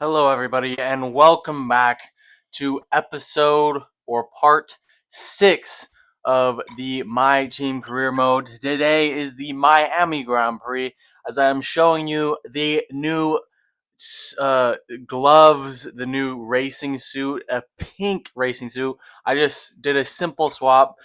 Hello, everybody, and welcome back to episode or part 6 of the My Team Career Mode. Today is the Miami Grand Prix, as I am showing you the new uh, gloves, the new racing suit, a pink racing suit. I just did a simple swap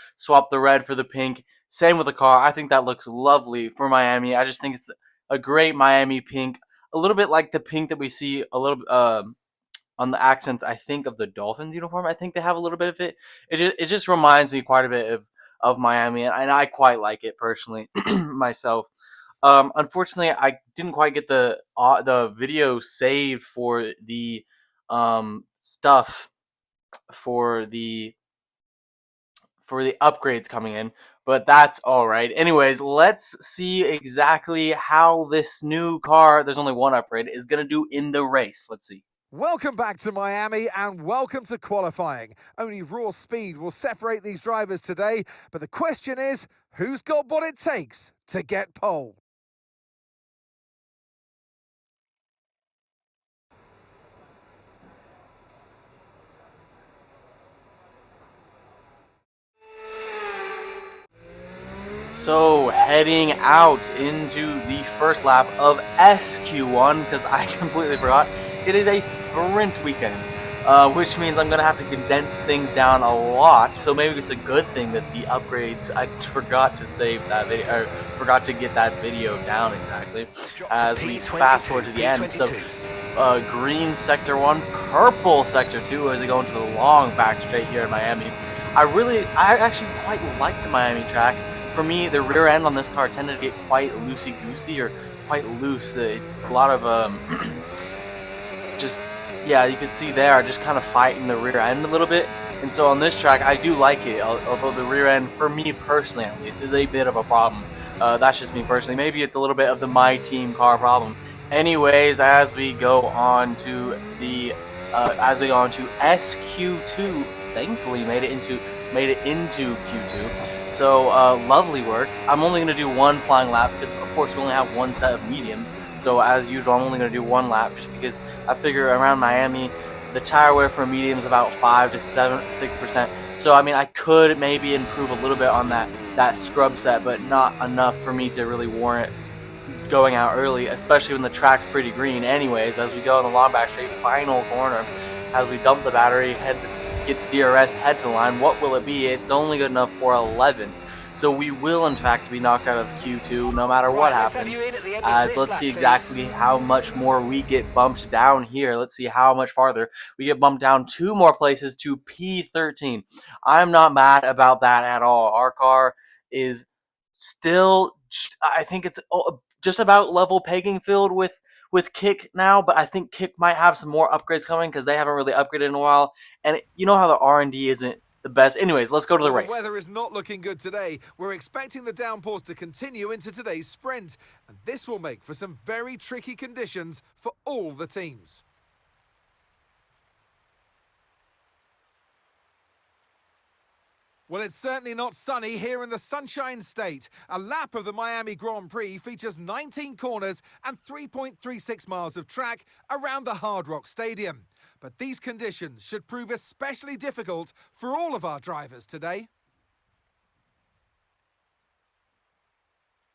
the red for the pink. Same with the car. I think that looks lovely for Miami. I just think it's a great Miami pink, a little bit like the pink that we see a little on the accents. I think of the Dolphins uniform. I think they have a little bit of it. It just reminds me quite a bit of Miami, and I quite like it personally myself. Unfortunately, I didn't quite get the video saved for the stuff for the upgrades coming in, but that's all right. Anyways, let's see exactly how this new car, there's only one upgrade, is gonna do in the race. Let's see. Welcome back to Miami and welcome to qualifying. Only raw speed will separate these drivers today, but the question is, who's got what it takes to get pole? So, heading out into the first lap of SQ1, because I completely forgot, it is a sprint weekend, which means I'm going to have to condense things down a lot, so maybe it's a good thing that the upgrades, I forgot to save that video, or forgot to get that video down exactly, as we fast forward to the end. So, green sector 1, purple sector 2 as we go into the long back straight here in Miami. I actually quite like the Miami track. For me, the rear end on this car tended to get quite loosey-goosey or quite loose. A lot of just, yeah, you can see there, just kind of fighting the rear end a little bit. And so on this track, I do like it, although the rear end, for me personally at least, is a bit of a problem. That's just me personally. Maybe it's a little bit of the My Team car problem. Anyways, as we go on to SQ2, thankfully made it into Q2. So, lovely work. I'm only going to do one flying lap because, of course, we only have one set of mediums. So, as usual, I'm only going to do one lap just because I figure around Miami, the tire wear for medium is about 5 to 6%. So, I mean, I could maybe improve a little bit on that scrub set, but not enough for me to really warrant going out early, especially when the track's pretty green. Anyways, as we go on the long back straight, final corner, as we dump the battery, get the DRS, head to the line. What will it be? It's only good enough for 11. So we will, in fact, be knocked out of Q2 no matter what happens. Let's see exactly how much more we get bumped down here. Let's see how much farther. We get bumped down 2 more places to P13. I'm not mad about that at all. Our car is still, I think it's just about level pegging field with Kick now, but I think Kick might have some more upgrades coming because they haven't really upgraded in a while, and you know how the R&D isn't the best. Anyways, let's go to the race. The weather is not looking good today. We're expecting the downpours to continue into today's sprint, and this will make for some very tricky conditions for all the teams. Well, it's certainly not sunny here in the Sunshine State. A lap of the Miami Grand Prix features 19 corners and 3.36 miles of track around the Hard Rock Stadium. But these conditions should prove especially difficult for all of our drivers today.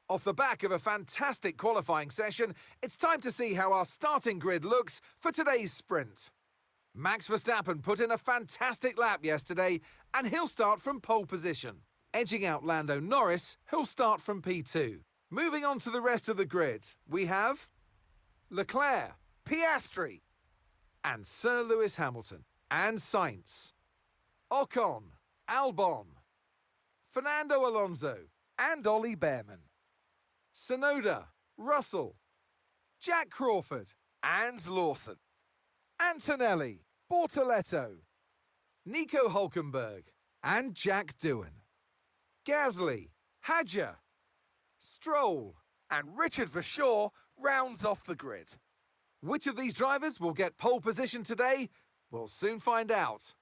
Off the back of a fantastic qualifying session, it's time to see how our starting grid looks for today's sprint. Max Verstappen put in a fantastic lap yesterday, and he'll start from pole position. Edging out Lando Norris, who'll start from P2. Moving on to the rest of the grid, we have Leclerc, Piastri, and Sir Lewis Hamilton, and Sainz, Ocon, Albon, Fernando Alonso, and Ollie Behrman, Tsunoda, Russell, Jack Crawford, and Lawson, Antonelli, Bortoletto, Nico Hulkenberg, and Jack Doohan, Gasly, Hadjar, Stroll, and Richard Verschoor rounds off the grid. Which of these drivers will get pole position today? We'll soon find out.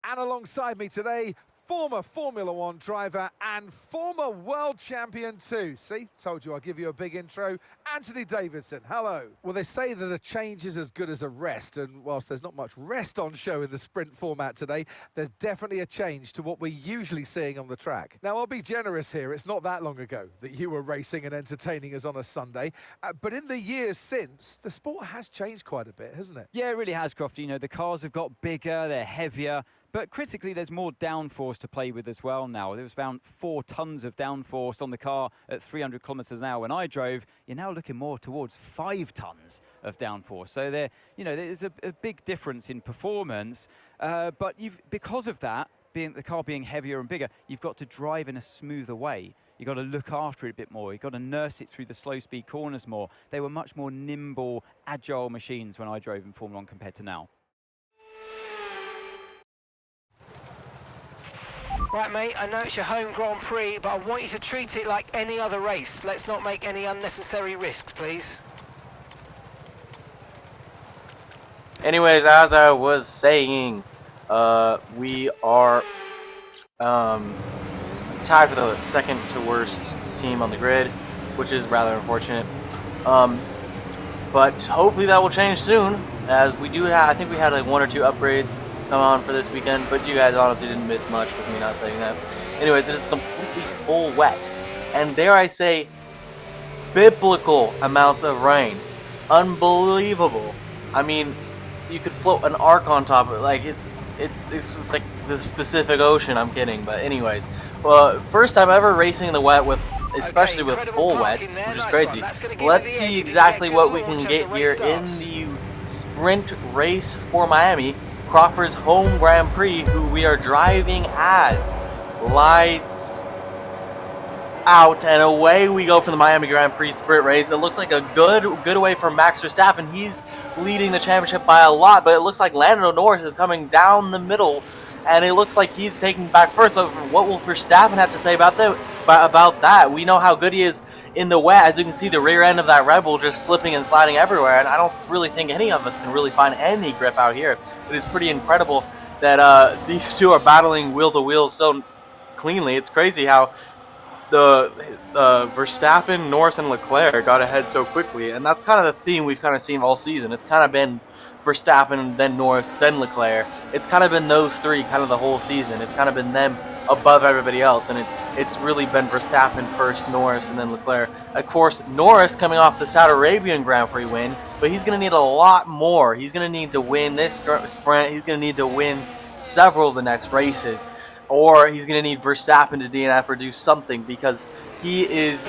And alongside me today, former Formula One driver and former world champion too. See, told you I'll give you a big intro. Anthony Davidson, hello. Well, they say that a change is as good as a rest, and whilst there's not much rest on show in the sprint format today, there's definitely a change to what we're usually seeing on the track. Now, I'll be generous here. It's not that long ago that you were racing and entertaining us on a Sunday, but in the years since, the sport has changed quite a bit, hasn't it? Yeah, it really has, Crofty. You know, the cars have got bigger, they're heavier, but critically, there's more downforce to play with as well now. There was about 4 tons of downforce on the car at 300 kilometers an hour when I drove. You're now looking more towards 5 tons of downforce. So there's a big difference in performance. But because of that, the car being heavier and bigger, you've got to drive in a smoother way. You've got to look after it a bit more. You've got to nurse it through the slow speed corners more. They were much more nimble, agile machines when I drove in Formula 1 compared to now. Right, mate, I know it's your home Grand Prix, but I want you to treat it like any other race. Let's not make any unnecessary risks, please. Anyways, as I was saying, we are tied for the second to worst team on the grid, which is rather unfortunate. But hopefully that will change soon, as we do have, I think we had like 1 or 2 upgrades come on for this weekend, but you guys honestly didn't miss much with me not saying that. Anyways, it is completely full wet, and dare I say, biblical amounts of rain. Unbelievable. I mean, you could float an ark on top of it. Like, it's like the Pacific Ocean. I'm kidding, but anyways. Well, first time ever racing in the wet with, especially with full wets, which is crazy. Let's see exactly what we can get here in the sprint race for Miami, Crawford's home Grand Prix, who we are driving as. Lights out, and away we go for the Miami Grand Prix sprint race. It looks like a good way for Max Verstappen. He's leading the championship by a lot, but it looks like Lando Norris is coming down the middle, and it looks like he's taking back first. But what will Verstappen have to say about that? We know how good he is in the wet. As you can see, the rear end of that Red Bull just slipping and sliding everywhere, and I don't really think any of us can really find any grip out here. It is pretty incredible that these two are battling wheel to wheel so cleanly. It's crazy how the Verstappen, Norris, and Leclerc got ahead so quickly, and that's kind of the theme we've kind of seen all season. It's kind of been Verstappen, then Norris, then Leclerc. It's kind of been those three kind of the whole season. It's kind of been them above everybody else, and it's really been Verstappen first, Norris, and then Leclerc. Of course, Norris coming off the Saudi Arabian Grand Prix win, but he's going to need a lot more. He's going to need to win this sprint. He's going to need to win several of the next races, or he's going to need Verstappen to DNF or do something, because he is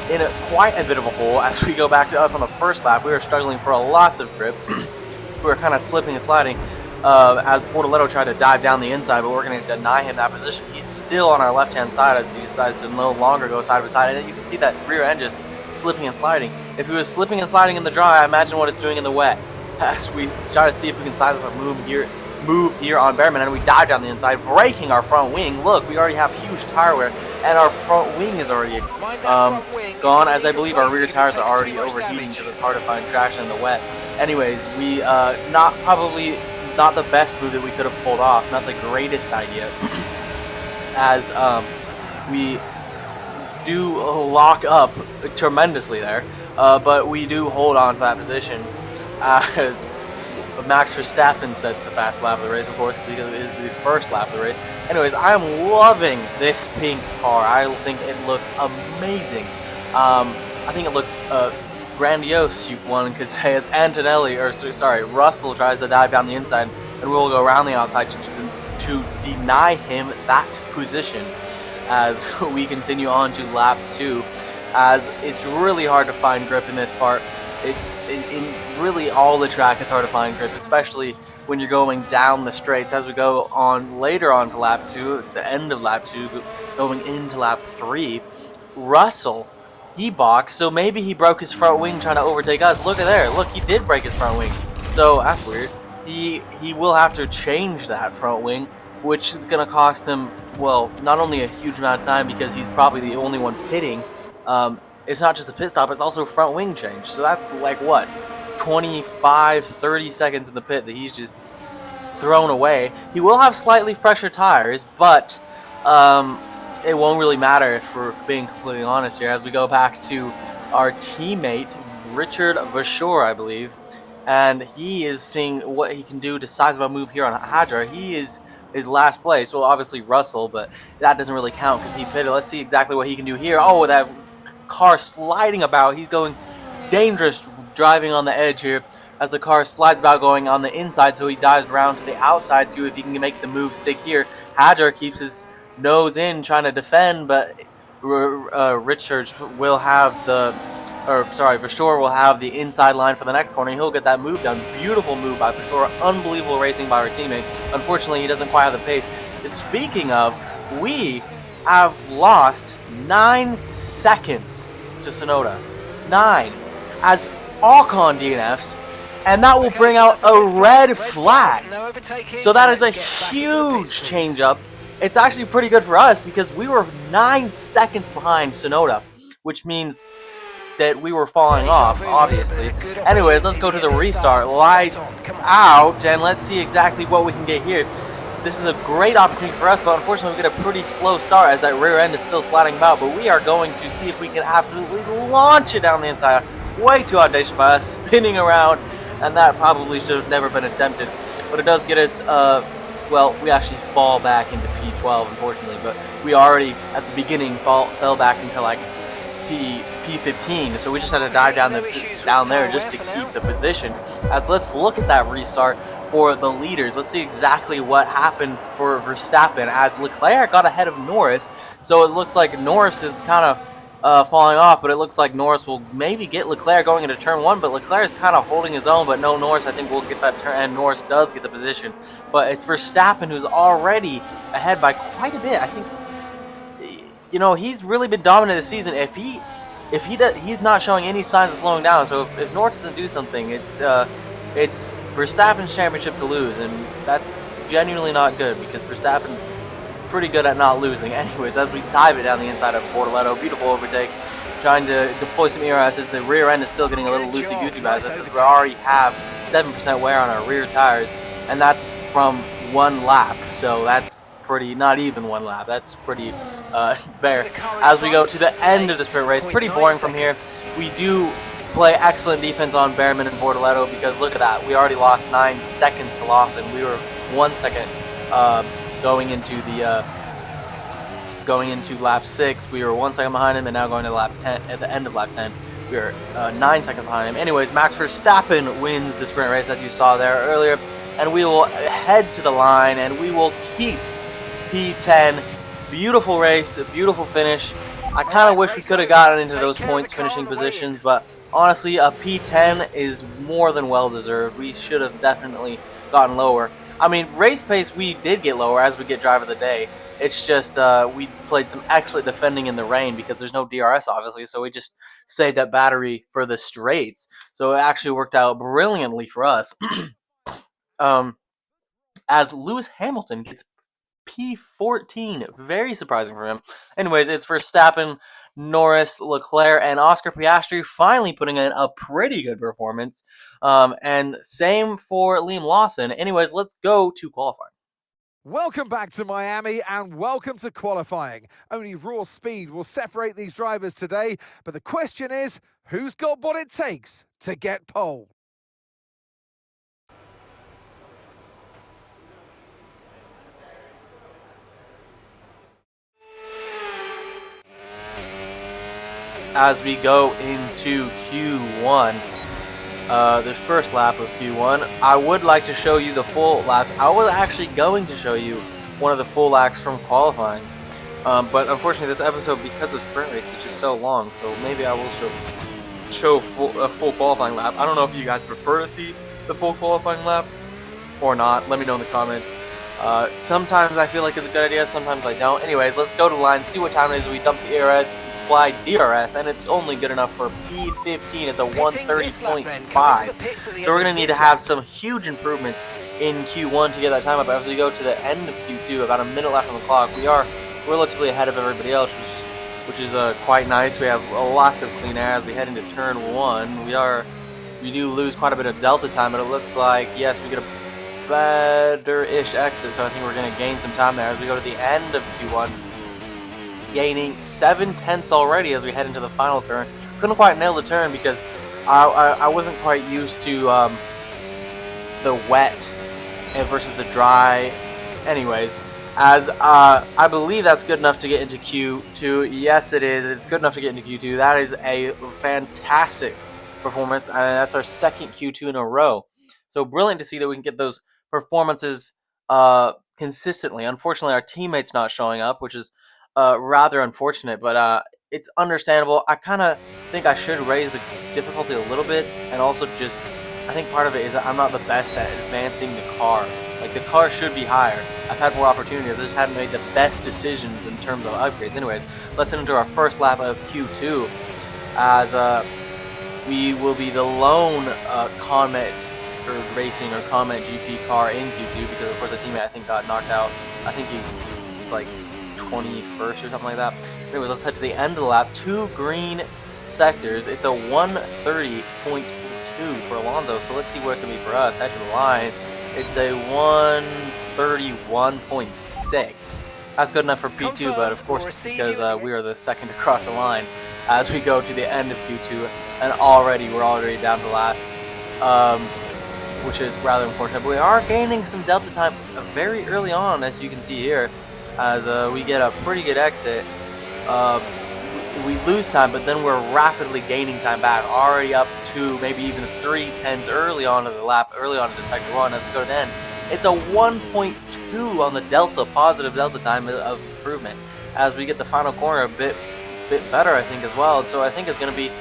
in quite a bit of a hole. As we go back to us on the first lap, we were struggling for lots of grip. We were kind of slipping and sliding as Portoletto tried to dive down the inside, but we're going to deny him that position. He's still on our left-hand side as he decides to no longer go side by side, and you can see that rear end just slipping and sliding. If he was slipping and sliding in the dry, imagine what it's doing in the wet. As we try to see if we can size up a move here on Behrman, and we dive down the inside, breaking our front wing. Look, we already have huge tire wear, and our front wing is already gone, as I believe our rear tires are already overheating because it's hard to find traction in the wet. Anyways, we probably not the best move that we could have pulled off, not the greatest idea, as we do lock up tremendously there, but we do hold on to that position as Max Verstappen sets the fast lap of the race, of course, because it is the first lap of the race. Anyways, I am loving this pink car. I think it looks amazing. I think it looks grandiose, one could say, as Russell tries to dive down the inside, and we'll go around the outside to deny him that position as we continue on to lap 2, as it's really hard to find grip in this part. In really all the track is hard to find grip, especially when you're going down the straights. As we go on later on to lap 2, the end of lap 2, going into lap 3, Russell, he boxed, so maybe he broke his front wing trying to overtake us. Look at there, look, he did break his front wing, so that's weird. He will have to change that front wing, which is going to cost him, well, not only a huge amount of time because he's probably the only one pitting. It's not just a pit stop, it's also front wing change. So that's like, what, 25, 30 seconds in the pit that he's just thrown away. He will have slightly fresher tires, but it won't really matter if we're being completely honest here. As we go back to our teammate Richard Vashore, I believe, and he is seeing what he can do to size of a move here on Hadra. He is his last place. Well, obviously Russell, but that doesn't really count because he pitted. Let's see exactly what he can do here. Oh, that car sliding about. He's going dangerous, driving on the edge here as the car slides about going on the inside, so he dives around to the outside to see if he can make the move stick here. Hadra keeps his nose in trying to defend, but Richards will have Vashore will have the inside line for the next corner. He'll get that move done. Beautiful move by Vashore. Unbelievable racing by our teammate. Unfortunately, he doesn't quite have the pace. Speaking of, we have lost 9 seconds to Sonoda. 9. As Alcon DNFs, and that will bring out a red flag. So that is a huge change up. It's actually pretty good for us because we were 9 seconds behind Sonoda, which means that we were falling off, obviously. Anyways, let's go to the restart. Lights out, and let's see exactly what we can get here. This is a great opportunity for us, but unfortunately we get a pretty slow start as that rear end is still sliding about, but we are going to see if we can absolutely launch it down the inside. Way too audacious by us, spinning around, and that probably should have never been attempted. But it does get us, well, we actually fall back into P12, unfortunately, but we already, at the beginning, fell back into, like, P15, so we just had to dive down there just to keep the position. As let's look at that restart for the leaders. Let's see exactly what happened for Verstappen as Leclerc got ahead of Norris. So it looks like Norris is kind of falling off, but it looks like Norris will maybe get Leclerc going into turn 1, but Leclerc is kind of holding his own, but no, Norris I think will get that turn, and Norris does get the position. But it's Verstappen who's already ahead by quite a bit. I think, you know, he's really been dominant this season. If he's not showing any signs of slowing down. So if Norris doesn't do something, it's Verstappen's championship to lose, and that's genuinely not good because Verstappen's pretty good at not losing. Anyways, as we dive it down the inside of Bortoletto, beautiful overtake, trying to deploy some ERS as the lower end is still getting a little loosey-goosey by us. Since we already have 7% wear on our rear tires, and that's from 1 lap. So that's pretty, not even 1 lap. That's pretty bare. As we go to the end of the sprint race, pretty boring from here. We do play excellent defense on Behrman and Bortoletto because look at that. We already lost 9 seconds to Lawson. We were 1 second going into lap 6. We were 1 second behind him, and now going to lap 10. At the end of lap 10, we were 9 seconds behind him. Anyways, Max Verstappen wins the sprint race as you saw there earlier, and we will head to the line and we will keep P10. Beautiful race, a beautiful finish. I kind of wish we could have gotten into those points finishing positions, but honestly, a P10 is more than well deserved. We should have definitely gotten lower. I mean, race pace we did get lower as we get driver of the day. It's just we played some excellent defending in the rain because there's no DRS obviously, so we just saved that battery for the straights. So it actually worked out brilliantly for us. As Lewis Hamilton gets P14. Very surprising for him. Anyways, it's Verstappen, Norris, Leclerc, and Oscar Piastri finally putting in a pretty good performance. And same for Liam Lawson. Anyways, let's go to qualifying. Welcome back to Miami and welcome to qualifying. Only raw speed will separate these drivers today, but the question is, who's got what it takes to get pole? As we go into Q1, the first lap of Q1, I would like to show you the full laps. I was actually going to show you one of the full laps from qualifying, but unfortunately this episode, because of sprint race, is just so long, so maybe I will show a full qualifying lap. I don't know if you guys prefer to see the full qualifying lap or not. Let me know in the comments. Sometimes I feel like it's a good idea, sometimes I don't. Anyways, let's go to the line, see what time it is. We dump the ERS, fly DRS, and it's only good enough for P15. It's a 130.5. So we're going to need to have some huge improvements in Q1 to get that time up. As we go to the end of Q2, about a minute left on the clock, we are relatively ahead of everybody else, which is quite nice. We have lots of clean air as we head into turn 1. We do lose quite a bit of delta time, but it looks like, yes, we get a better-ish exit, so I think we're going to gain some time there as we go to the end of Q1, gaining 7/10 already as we head into the final turn. Couldn't quite nail the turn because I wasn't quite used to the wet versus the dry. Anyways, as I believe that's good enough to get into Q2. Yes, it is. It's good enough to get into Q2. That is a fantastic performance, and that's our second Q2 in a row. So brilliant to see that we can get those performances consistently. Unfortunately, our teammates not showing up, which is rather unfortunate, but it's understandable. I kind of think I should raise the difficulty a little bit, and also just I think part of it is that I'm not the best at advancing the car. Like, the car should be higher. I've had more opportunities. I just haven't made the best decisions in terms of upgrades. Anyways, let's head into our first lap of Q2 as we will be the lone Comet or Racing or Comet GP car in Q2 because, of course, a teammate I think got knocked out. I think he's like 21st or something like that. Anyways, let's head to the end of the lap. 2 green sectors. It's a 130.2 for Alonso, so let's see what it can be for us. Head to the line. It's a 131.6. That's good enough for P2, but of course, because we are the second to cross the line as we go to the end of Q2, and we're already down to last, which is rather unfortunate. But we are gaining some delta time very early on, as you can see here, as we get a pretty good exit. We lose time, but then we're rapidly gaining time back, already up to maybe even 3/10 early on in the lap, early on in the sector 1 as we go to the end. It's a 1.2 on the delta, positive delta time of improvement, as we get the final corner a bit better, I think, as well. So I think it's going to be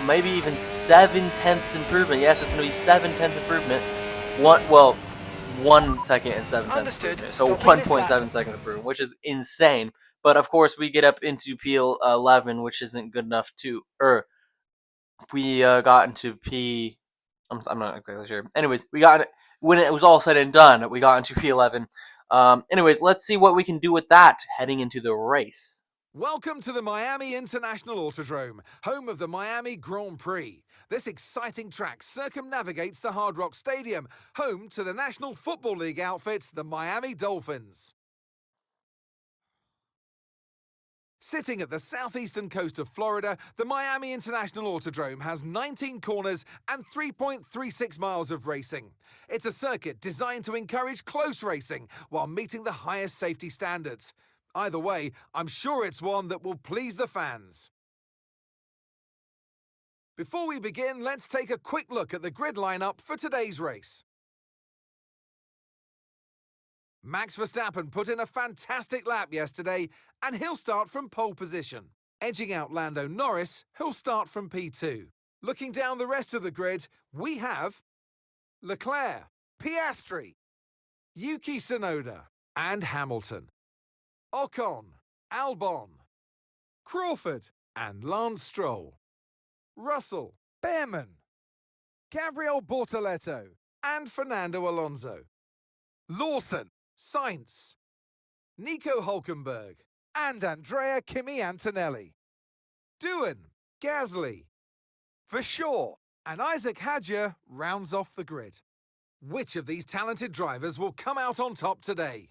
maybe even 7/10 improvement. Yes, it's going to be 7/10 improvement. 1 second and 7/10 improvement. So 1.7 second improvement, which is insane. But of course, we get up into P11, which isn't good enough to, we got into P. I'm not exactly sure. Anyways, we got it when it was all said and done. We got into P11. Anyways, let's see what we can do with that heading into the race. Welcome to the Miami International Autodrome, home of the Miami Grand Prix. This exciting track circumnavigates the Hard Rock Stadium, home to the National Football League outfit, the Miami Dolphins. Sitting at the southeastern coast of Florida, the Miami International Autodrome has 19 corners and 3.36 miles of racing. It's a circuit designed to encourage close racing while meeting the highest safety standards. Either way, I'm sure it's one that will please the fans. Before we begin, let's take a quick look at the grid lineup for today's race. Max Verstappen put in a fantastic lap yesterday, and he'll start from pole position. Edging out Lando Norris, who'll start from P2. Looking down the rest of the grid, we have Leclerc, Piastri, Yuki Tsunoda, and Hamilton. Ocon, Albon, Crawford, and Lance Stroll. Russell, Behrman, Gabriel Bortoleto, and Fernando Alonso. Lawson, Sainz, Nico Hülkenberg, and Andrea Kimi Antonelli. Doohan, Gasly, Vershaw, and Isaac Hadjar rounds off the grid. Which of these talented drivers will come out on top today?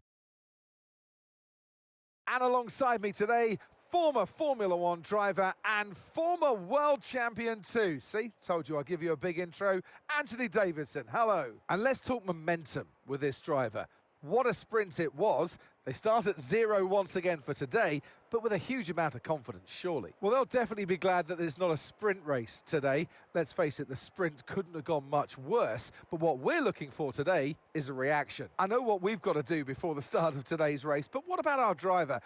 And alongside me today, former Formula One driver and former world champion too. See, told you I'd give you a big intro. Anthony Davidson, hello. And let's talk momentum with this driver. What a sprint it was. They start at 0 once again for today, but with a huge amount of confidence, surely. Well, they'll definitely be glad that there's not a sprint race today. Let's face it, the sprint couldn't have gone much worse, but what we're looking for today is a reaction. I know what we've got to do before the start of today's race, but what about our driver?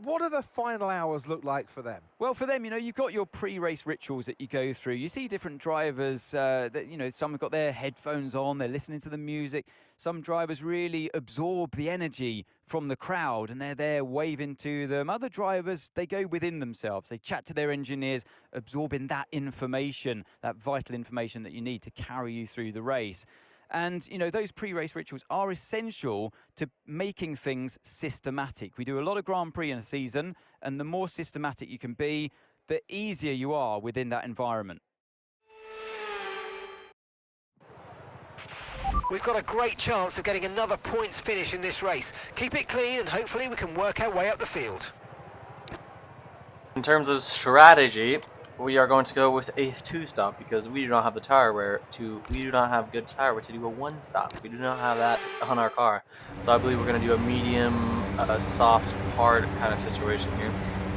What do the final hours look like for them? Well, for them, you've got your pre-race rituals that you go through. You see different drivers that, some have got their headphones on, they're listening to the music. Some drivers really absorb the energy from the crowd and they're there waving to them. Other drivers, they go within themselves. They chat to their engineers, absorbing that information, that vital information that you need to carry you through the race. And, those pre-race rituals are essential to making things systematic. We do a lot of Grand Prix in a season, and the more systematic you can be, the easier you are within that environment. we've got a great chance of getting another points finish in this race. Keep it clean and hopefully we can work our way up the field. In terms of strategy, we are going to go with a 2-stop because we do not have the tire wear we do not have good tire wear to do a 1-stop. We do not have that on our car. So I believe we're going to do a medium, soft, hard kind of situation here.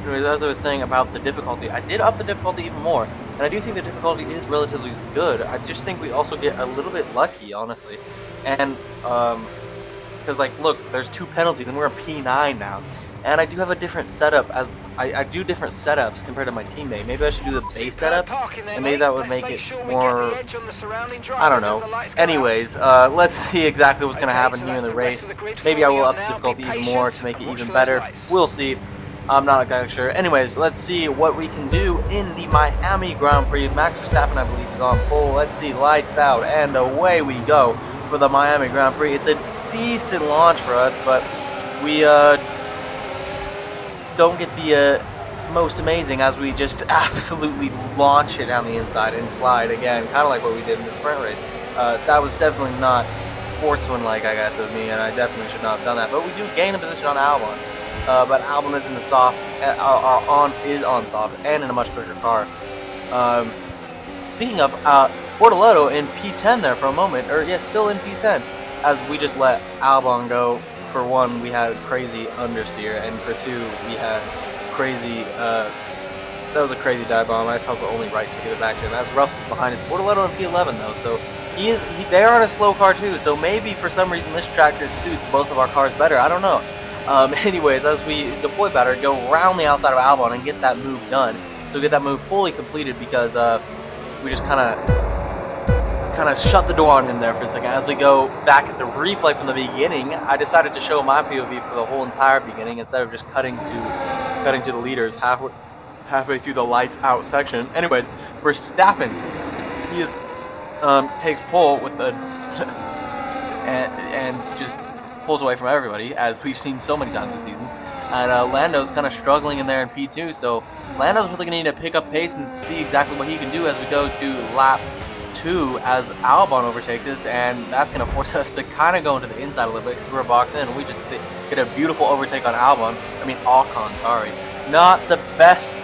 Anyways, as I was saying about the difficulty, I did up the difficulty even more, and I do think the difficulty is relatively good. I just think we also get a little bit lucky, honestly. And, because, like, look, there's 2 penalties, and we're a P9 now. And I do have a different setup, as I do different setups compared to my teammate. Maybe I should do the base setup, and maybe that would make it more, I don't know. Anyways, let's see exactly what's going to happen here in the race. Maybe I will up the difficulty even more to make it even better. We'll see. I'm not exactly sure. Anyways, let's see what we can do in the Miami Grand Prix. Max Verstappen, I believe, is on pole. Let's see, lights out, and away we go for the Miami Grand Prix. It's a decent launch for us, but we don't get the most amazing as we just absolutely launch it down the inside and slide again, kind of like what we did in the sprint race. That was definitely not sportsman-like, I guess, of me, and I definitely should not have done that. But we do gain a position on Albon. But Albon is in the softs, is on soft, and in a much quicker car. Speaking of, Bortoleto in P10 there for a moment, or yes, still in P10, as we just let Albon go. For 1, we had crazy understeer, and for 2, we had crazy, that was a crazy dive bomb. I felt the only right to get it back to him. As Russell's behind us, Bortoleto in P11 though, so they are on a slow car too, so maybe for some reason this tractor suits both of our cars better, I don't know. Anyways, as we deploy better, go around the outside of Albon and get that move done. So get that move fully completed because we just kind of shut the door on him there for a second. As we go back at the replay from the beginning, I decided to show my POV for the whole entire beginning instead of just cutting to the leaders halfway through the lights out section. Anyways, Verstappen, he is takes pole with the and just pulls away from everybody, as we've seen so many times this season. And Lando's kind of struggling in there in P2, so Lando's really going to need to pick up pace and see exactly what he can do as we go to lap 2 as Albon overtakes us, and that's going to force us to kind of go into the inside a little bit because we're boxed in. We just get a beautiful overtake on Ocon, sorry. Not the best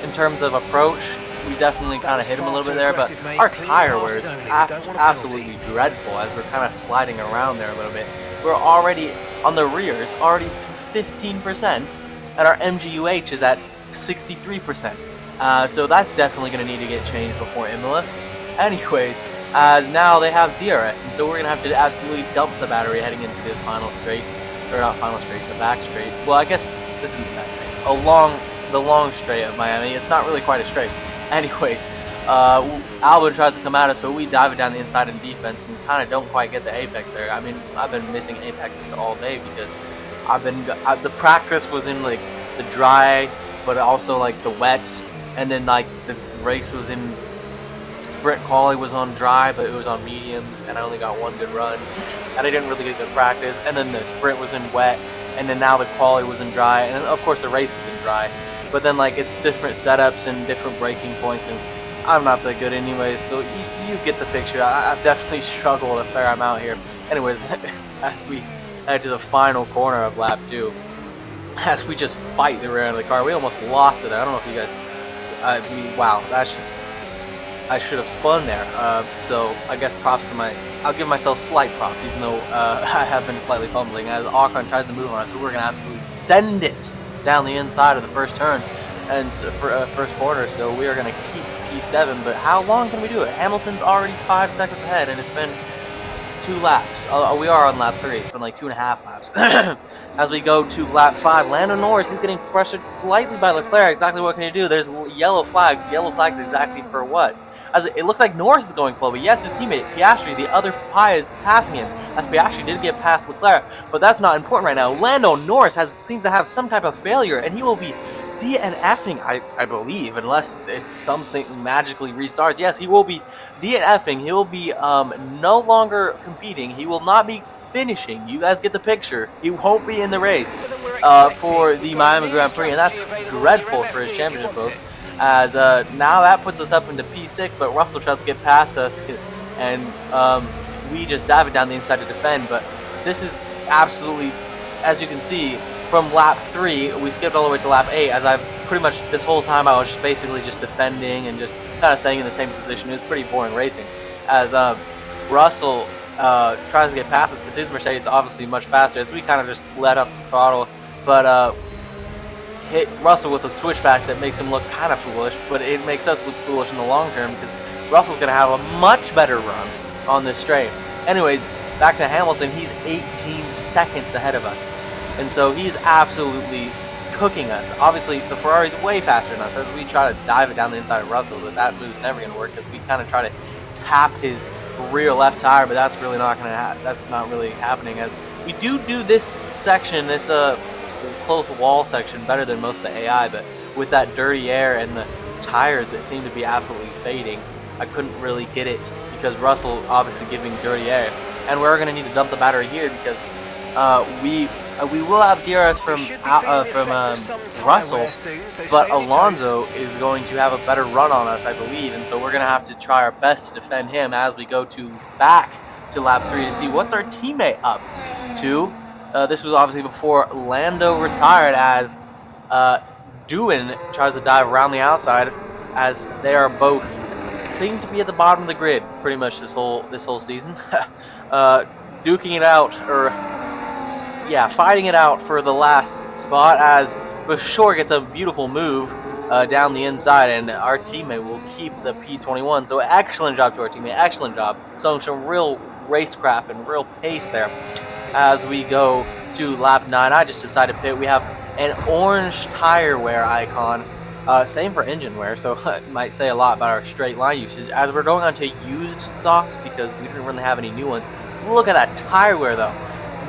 in terms of approach. We definitely kind of hit him a little bit there, but our tire wear is absolutely dreadful as we're kind of sliding around there a little bit. We're already on the rears, already 15%, and our MGUH is at 63%. So that's definitely going to need to get changed before Imola. Anyways, as now they have DRS, and so we're going to have to absolutely dump the battery heading into the final straight, or not final straight, the back straight. Well, I guess this isn't the back straight. The long straight of Miami. It's not really quite a straight. Anyways, Albon tries to come at us, but we dive it down the inside in defense and kind of don't quite get the apex there. I mean, I've been missing apexes all day because the practice was in like the dry, but also like the wet, and then like the race was in sprint quali was on dry, but it was on mediums, and I only got 1 good run, and I didn't really get good practice. And then the sprint was in wet, and then now the quali was in dry, and then of course the race is in dry. But then like it's different setups and different braking points, and I'm not that good anyways, so you get the picture. I've definitely struggled a fair amount here. Anyways, as we head to the final corner of lap 2, as we just fight the rear end of the car, we almost lost it. I don't know if you guys, wow, that's just, I should have spun there. So I guess props to I'll give myself slight props, even though I have been slightly fumbling, as Ocon tries to move on us, but we're going to absolutely send it down the inside of the first turn and for first quarter, so we are going to keep P7. But how long can we do it? Hamilton's already 5 seconds ahead, and it's been 2 laps. We are on lap 3. It's been like 2.5 laps. As we go to lap 5, Lando Norris is getting pressured slightly by Leclerc. Exactly what can you do? There's yellow flags. Yellow flags exactly for what? As it looks like Norris is going slow, but yes, his teammate Piastri, the other Pi, is passing him. As Piastri did get past Leclerc, but that's not important right now. Lando Norris seems to have some type of failure, and he will be DNFing, I believe, unless it's something magically restarts. Yes, he will be DNFing. He will be no longer competing. He will not be finishing. You guys get the picture. He won't be in the race for the Miami Grand Prix, and that's dreadful for his championship, folks. As now that puts us up into P6, but Russell tries to get past us, and we just dive it down the inside to defend. But this is absolutely, as you can see, from lap 3, we skipped all the way to lap 8, as I've pretty much, this whole time I was just basically just defending and just kind of staying in the same position. It was pretty boring racing. As Russell tries to get past us, because his Mercedes is obviously much faster, as we kind of just let up the throttle, but hit Russell with a switchback that makes him look kind of foolish, but it makes us look foolish in the long term, because Russell's going to have a much better run on this straight. Anyways, back to Hamilton, he's 18 seconds ahead of us. And so he's absolutely cooking us. Obviously, the Ferrari's way faster than us, as we try to dive it down the inside of Russell, but that move's never going to work, because we kind of try to tap his rear left tire, but that's really not going to that's not really happening, as we do this section, this close wall section, better than most of the AI, but with that dirty air and the tires that seem to be absolutely fading, I couldn't really get it, because Russell obviously giving dirty air. And we're going to need to dump the battery here, because we will have DRS from Russell, but Alonso is going to have a better run on us, I believe, and so we're going to have to try our best to defend him as we go back to lap 3 to see what's our teammate up to. This was obviously before Lando retired, as Doohan tries to dive around the outside, as they are both seem to be at the bottom of the grid pretty much this whole season. Duking it out, or yeah, fighting it out for the last spot, as Bashore gets a beautiful move down the inside, and our teammate will keep the P21. So excellent job to our teammate, excellent job. Showing some real racecraft and real pace there. As we go to lap 9, I just decided to pit. We have an orange tire wear icon. Same for engine wear, so it might say a lot about our straight line usage. As we're going on to used softs, because we didn't really have any new ones. Look at that tire wear, though.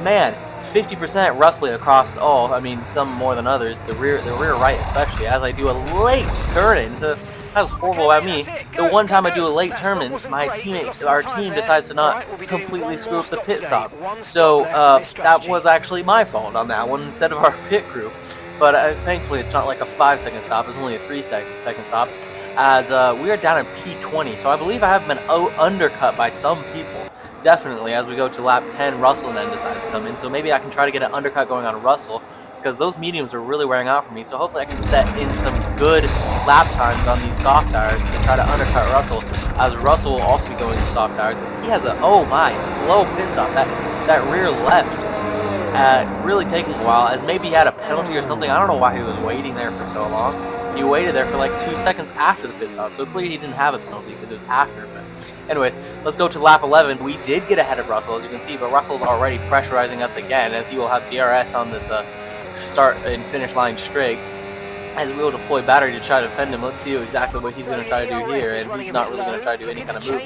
Man, 50% roughly across all. I mean, some more than others. The rear right especially. As I do a late turn-in, so that was horrible by me. The one time I do a late turn-in, our team decides to not completely screw up the pit stop. So that was actually my fault on that one instead of our pit crew. But thankfully, it's not like a 5-second stop. It's only a 3-second stop. As we are down in P20, so I believe I have been undercut by some people. Definitely, as we go to lap 10, Russell then decides to come in. So maybe I can try to get an undercut going on Russell, because those mediums are really wearing out for me. So hopefully I can set in some good lap times on these soft tires to try to undercut Russell. As Russell will also be going to soft tires, as he has a, oh my, slow pit stop. That rear left. Really taking a while, as maybe he had a penalty or something. I don't know why he was waiting there for so long. He waited there for like 2 seconds after the pit stop, so clearly he didn't have a penalty because it was after. But anyways, let's go to lap 11. We did get ahead of Russell, as you can see, but Russell's already pressurizing us again, as he will have DRS on this start and finish line straight. As we will deploy battery to try to defend him. Let's see exactly what he's going to try to do here, and he's not really going to try to do any kind of move.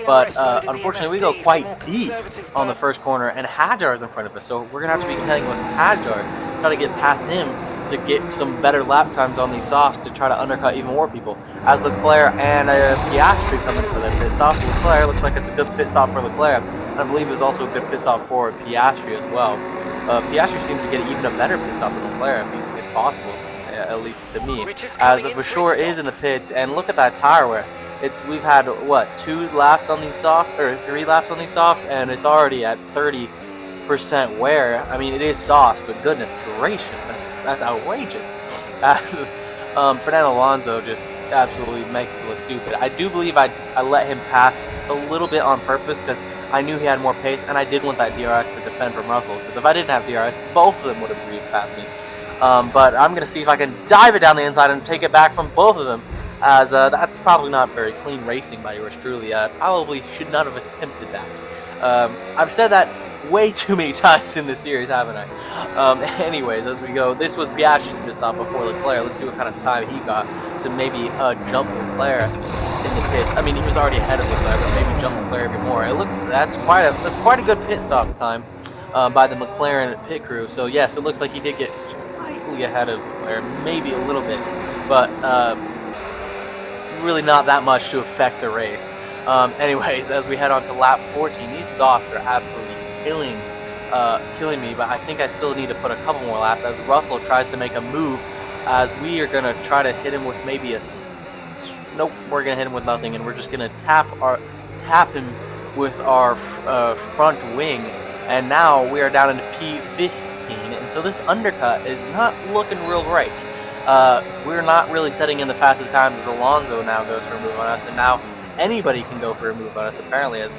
But unfortunately, we go quite deep on the first corner, and Hajar is in front of us, so we're going to have to be contending with Hajar, try to get past him to get some better lap times on these softs to try to undercut even more people. As Leclerc and Piastri come in for their pit stop. Leclerc looks like it's a good pit stop for Leclerc. I believe it's also a good pit stop for Piastri as well. Piastri seems to get even a better pit stop than Leclerc, if possible. At least to me, as Bashore is in the pits, and look at that tire wear. We've had what, 2 laps on these softs, or 3 laps on these softs, and it's already at 30% wear. I mean, it is soft, but goodness gracious, that's outrageous. Fernando Alonso just absolutely makes us look stupid. I do believe I let him pass a little bit on purpose, because I knew he had more pace, and I did want that DRS to defend from Russell, because if I didn't have DRS, both of them would have breezed past me. But I'm going to see if I can dive it down the inside and take it back from both of them, as that's probably not very clean racing by yours truly. Probably should not have attempted that. I've said that way too many times in this series, haven't I? Anyways, as we go, this was Piastri's pit stop before Leclerc. Let's see what kind of time he got to maybe jump Leclerc in the pits. I mean, he was already ahead of Leclerc, but maybe jump Leclerc even more. That's quite a good pit stop time by the McLaren pit crew. So yes, it looks like he did get ahead of Leclerc, maybe a little bit, but really not that much to affect the race. Anyways, as we head on to lap 14, these softs are absolutely killing me, but I think I still need to put a couple more laps as Russell tries to make a move, as we are going to try to hit him with maybe nope, we're going to hit him with nothing, and we're just going to tap him with our front wing, and now we are down into P15, and so this undercut is not looking real great. We're not really setting in the fastest times as Alonso now goes for a move on us, and now anybody can go for a move on us apparently, as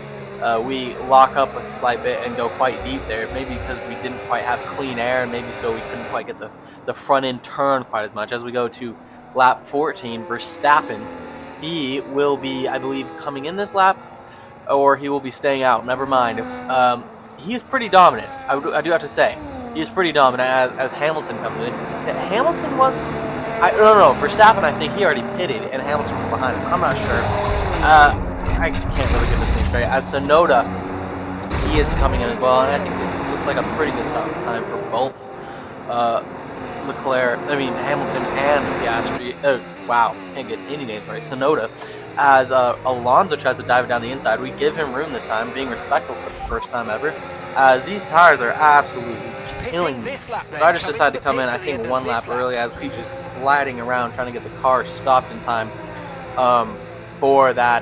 we lock up a slight bit and go quite deep there, maybe because we didn't quite have clean air, and maybe so we couldn't quite get the front end turn quite as much. As we go to lap 14, Verstappen, he will be, I believe, coming in this lap, or he will be staying out, never mind. He is pretty dominant, I do have to say. He is pretty dominant as Hamilton comes in. Hamilton was, no, Verstappen, I think he already pitted, and Hamilton was behind him. I'm not sure. I can't really get this thing straight. As Sonoda, he is coming in as well, and I think it looks like a pretty good stop time for both Hamilton and Piastri. Oh, wow, can't get any names right. Sonoda, as Alonso tries to dive it down the inside. We give him room this time, being respectful for the first time ever, as these tires are absolutely killing me. So I just decided to come in, I think, one lap early, as we just sliding around trying to get the car stopped in time for that.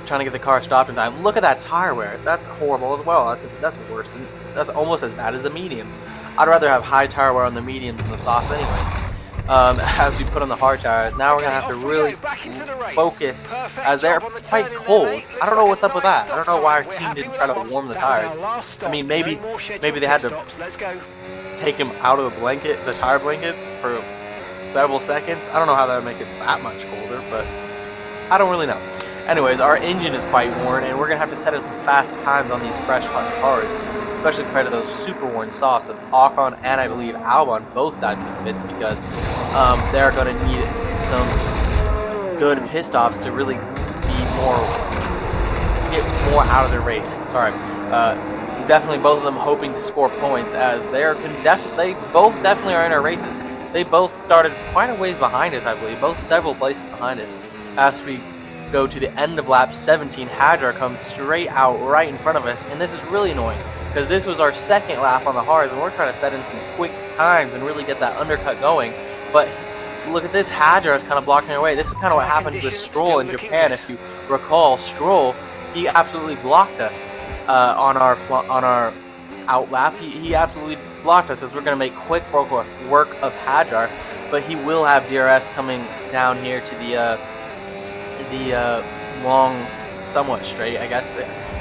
Trying to get the car stopped in time. Look at that tire wear. That's horrible as well. That's worse. That's almost as bad as the mediums. I'd rather have high tire wear on the mediums than the softs anyway. As we put on the hard tires, now we're gonna have to really focus, as they're quite cold. I don't know what's up with that. I don't know why our team didn't try to warm the tires. I mean, maybe they had to take him out of the tire blankets for several seconds. I don't know how that would make it that much colder, but I don't really know. Anyways, our engine is quite worn, and we're going to have to set in some fast times on these fresh hot cars, especially compared to those super worn softs, as Ocon and I believe Albon both died to the pits, because they're going to need some good pit stops to really get more out of their race. Sorry. Definitely both of them hoping to score points, as they both definitely are in our races. They both started quite a ways behind us, I believe, both several places behind us. As we go to the end of lap 17, Hadjar comes straight out right in front of us, and this is really annoying, because this was our second lap on the hards, and we're trying to set in some quick times and really get that undercut going. But look at this, Hadjar is kind of blocking our way. This is kind of what happened with Stroll in Japan. If you recall, Stroll, he absolutely blocked us on our out lap. He absolutely blocked us, as we're going to make quick work of Hadjar, but he will have DRS coming down here to the long, somewhat straight, I guess.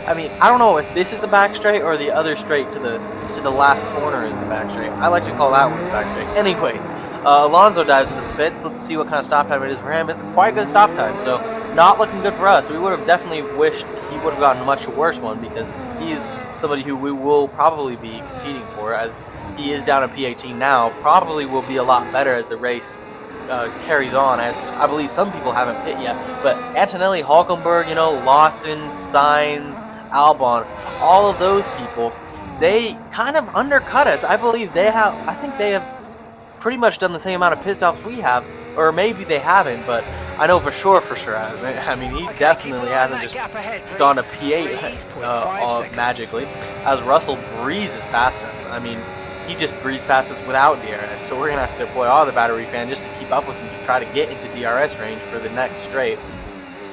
I mean, I don't know if this is the back straight or the other straight to the last corner is the back straight. I like to call that one the back straight. Anyways, Alonso dives in the pits. Let's see what kind of stop time it is for him. It's quite a good stop time, so not looking good for us. We would have definitely wished he would have gotten a much worse one, because he's somebody who we will probably be competing for, as he is down at P18 now. Probably will be a lot better as the race carries on, as I believe some people haven't pit yet, but Antonelli, Hulkenberg, Lawson, Sainz, Albon, all of those people, they kind of undercut us. I think they have pretty much done the same amount of pit stops we have, or maybe they haven't, but I know for sure I mean, he definitely hasn't just gone to P8 magically, as Russell breezes past us. I mean, he just breezed past us without DRS, so we're going to have to deploy all the battery fan just to keep up with him to try to get into DRS range for the next straight,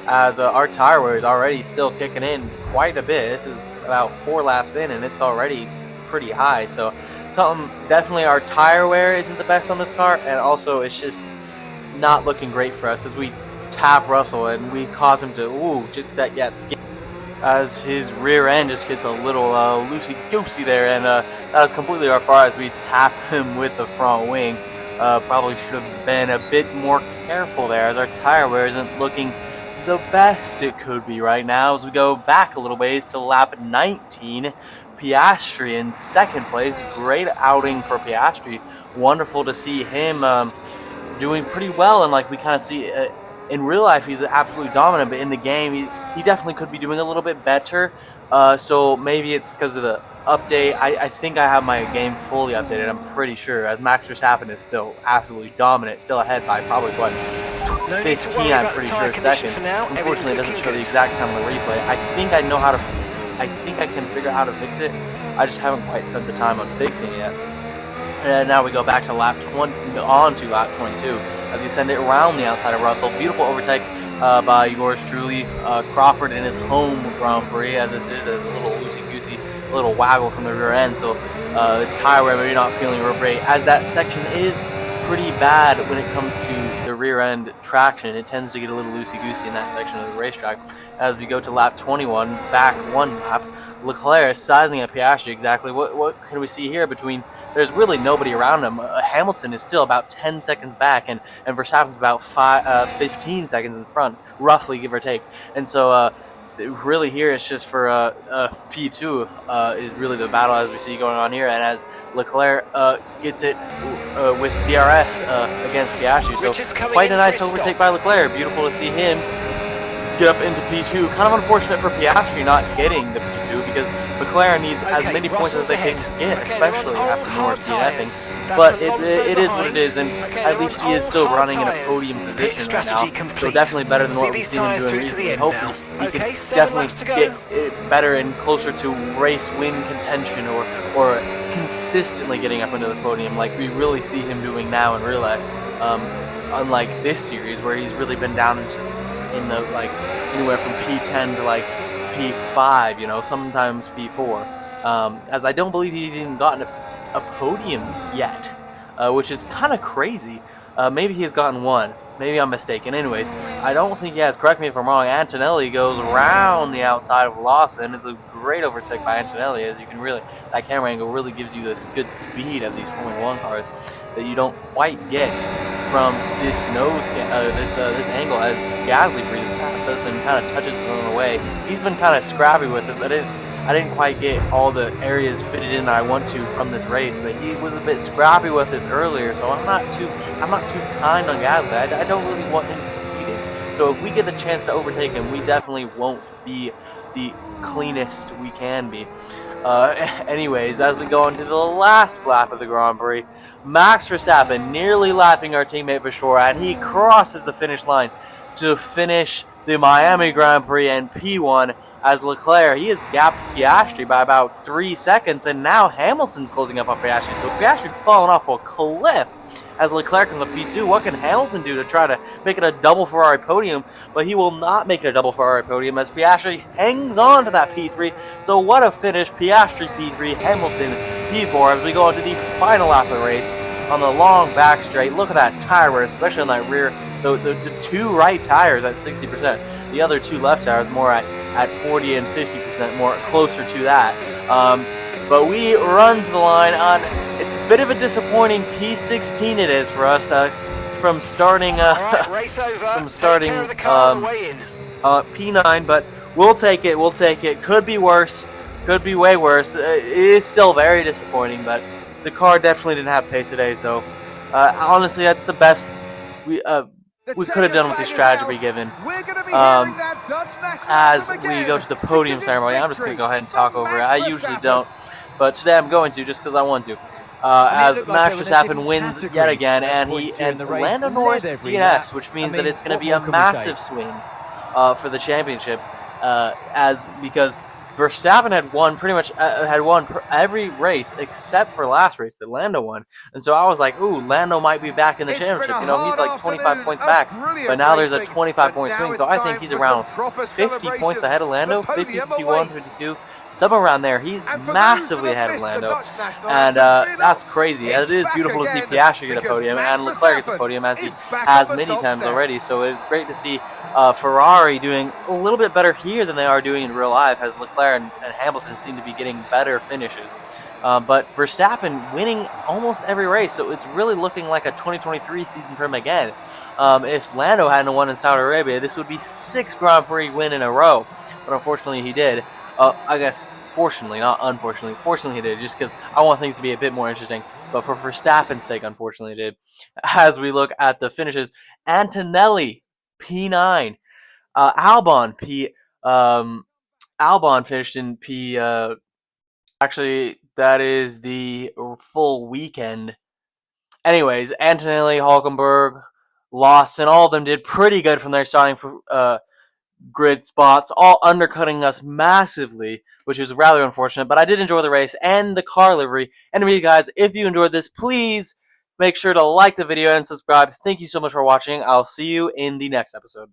as our tire wear is already still kicking in quite a bit. This is about 4 laps in, and it's already pretty high, so definitely our tire wear isn't the best on this car, and also it's just not looking great for us, as we tap Russell and we cause him to, as his rear end just gets a little loosey-goosey there, and that is completely our fault, as we tap him with the front wing. Probably should have been a bit more careful there, as our tire wear isn't looking the best it could be right now. As we go back a little ways to lap 19, Piastri in second place. Great outing for Piastri. Wonderful to see him doing pretty well, and like we kind of see in real life, he's absolutely dominant, but in the game, he definitely could be doing a little bit better. So maybe it's because of the update. I think I have my game fully updated, I'm pretty sure, as Max Verstappen is still absolutely dominant, still ahead by probably, what, 15, I'm pretty sure, seconds. Unfortunately, it doesn't show the exact time on the replay. I think I can figure out how to fix it. I just haven't quite spent the time on fixing it yet. And now we go back to lap 20, on to lap 22, as we send it around the outside of Russell. Beautiful overtake by yours truly. Crawford in his home Grand Prix, as it did a little loosey-goosey, little waggle from the rear end, so tire wear maybe not feeling real great, as that section is pretty bad when it comes to the rear end traction. It tends to get a little loosey-goosey in that section of the racetrack. As we go to lap 21, back one lap, Leclerc is sizing at Piastri exactly. What can we see here between, there's really nobody around him. Hamilton is still about 10 seconds back, and Verstappen's about 15 seconds in front, roughly, give or take. And so really here it's just for P2 is really the battle as we see going on here, and as Leclerc gets it with DRS against Piastri. So quite a nice overtake by Leclerc. Beautiful to see him get up into P2. Kind of unfortunate for Piastri not getting the P2, because McLaren needs as many points as they can get, especially after Norris DNFing. But it is what it is, and at least he is still running in a podium position right now. So definitely better than what we've seen him doing recently. Hopefully he can definitely get it better and closer to race win contention, or consistently getting up into the podium like we really see him doing now in real life. Unlike this series where he's really been down in the like anywhere from P10 to like P5, you know, sometimes P4. As I don't believe he's even gotten a podium yet, which is kind of crazy. Maybe he has gotten one. Maybe I'm mistaken. Anyways, I don't think he has. Correct me if I'm wrong. Antonelli goes around the outside of Lawson. It's a great overtake by Antonelli, as you can really, that camera angle really gives you this good speed of these Formula 1 cars that you don't quite get from this this angle, as Gasly breezes past us and kind of touches it on the way. He's been kind of scrappy with it. I didn't quite get all the areas fitted in that I want to from this race, but he was a bit scrappy with this earlier, so I'm not too kind on Gasly. I don't really want him succeeding. So if we get the chance to overtake him, we definitely won't be the cleanest we can be. Anyways, as we go on to the last lap of the Grand Prix, Max Verstappen nearly lapping our teammate Vettel, and he crosses the finish line to finish the Miami Grand Prix and P1, as Leclerc, he has gapped Piastri by about 3 seconds, and now Hamilton's closing up on Piastri. So Piastri's falling off a cliff as Leclerc in the P2. What can Hamilton do to try to make it a double Ferrari podium? But he will not make it a double Ferrari podium, as Piastri hangs on to that P3. So what a finish. Piastri P3, Hamilton P4, as we go into the final lap of the race on the long back straight. Look at that tire wear, especially on that rear, the two right tires at 60%. The other two left tires more at 40 and 50%, more closer to that. But we run to the line on, it's a bit of a disappointing P16 it is for us, from starting P9, but we'll take it. Could be worse, could be way worse. It is still very disappointing, but the car definitely didn't have pace today, so honestly that's the best we could have done with the strategy given. As we go to the podium ceremony, I'm just going to go ahead and talk over it. I usually don't, but today I'm going to, just because I want to. As Max Verstappen wins yet again, and Lando Norris DNFs, which means that it's going to be a massive swing for the championship, because Verstappen had won every race except for last race that Lando won. And so I was like, ooh, Lando might be back in the championship. You know, he's like 25 points back. But now there's a 25-point swing, so I think he's around 50 points ahead of Lando, 50, 51, 52. Somewhere around there. He's massively ahead of Lando. And that's crazy. It is beautiful to see Piastri get a podium and Leclerc get the podium, as he has many times already. So it's great to see Ferrari doing a little bit better here than they are doing in real life, as Leclerc and Hamilton seem to be getting better finishes. But Verstappen winning almost every race, so it's really looking like a 2023 season for him again. If Lando hadn't won in Saudi Arabia, this would be 6 Grand Prix win in a row. But unfortunately he did. I guess, fortunately, not unfortunately. Fortunately, he did, just because I want things to be a bit more interesting. But for Verstappen's sake, unfortunately, he did. As we look at the finishes, Antonelli, P9. Albon finished in P. Actually, that is the full weekend. Anyways, Antonelli, Hulkenberg, Lawson, all of them did pretty good from their starting grid spots, all undercutting us massively, which is rather unfortunate, but I did enjoy the race and the car livery. Anyway, guys, if you enjoyed this, please make sure to like the video and subscribe. Thank you so much for watching. I'll see you in the next episode.